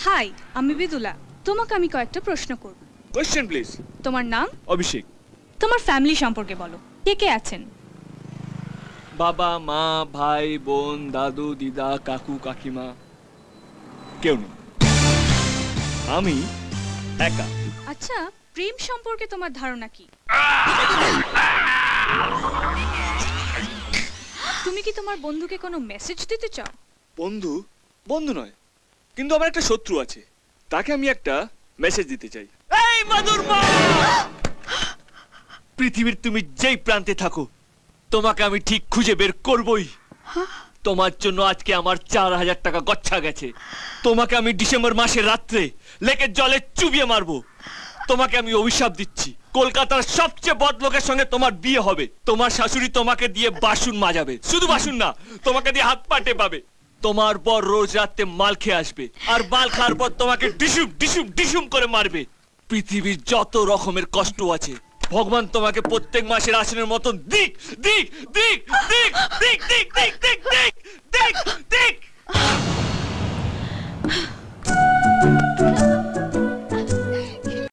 High, আমি বিদুলা। তোমাকে আমি কয়েকটা প্রশ্ন করব। Question please. তোমার নাম? অভিষেক। তোমার ফ্যামিলি সম্পর্কে বলো, কে কে আছেন? বাবা, মা, ভাই, বোন, দাদু, দিদা, কাকু, কাকিমা, কেউ নেই। আমি একা। আচ্ছা, প্রেম সম্পর্কে তোমার ধারণা কি? তুমি কি তোমার বন্ধুকে কোনো মেসেজ দিতে চাও? বন্ধু? বন্ধু নয়, কিন্তু আমার একটা শত্রু আছে, তাকে আমি একটা মেসেজ দিতে চাই। এই মাদুর মা! পৃথিবীর তুমি যেই প্রান্তে থাকো, তোমাকে আমি ঠিক খুঁজে বের করবই। তোমার জন্য আজকে আমার 4000 টাকা গচ্ছা গেছে। তোমাকে আমি ডিসেম্বর মাসের রাত্রে লেকের জলে চুবিয়ে মারবো। তোমাকে আমি অভিশাপ দিচ্ছি, কলকাতার সবচেয়ে বদ লোকের সঙ্গে তোমার বিয়ে হবে। তোমার শাশুড়ি তোমাকে দিয়ে বাসন মাজাবে, শুধু বাসন না, তোমাকে দিয়ে হাত পা টেপাবে। তোমার বর রোজ রাতে মাল খেয়ে আসবে, আর মাল খাওয়ার পর তোমাকে ডিসুম ডিসুম ডিসুম করে মারবে। পৃথিবীর যত রকমের কষ্ট আছে, ভগবান তোমাকে প্রত্যেক মাসের আসনের মতন দিক দিক দিক দিক দিক দিক দিক দিক দিক দিক দিক।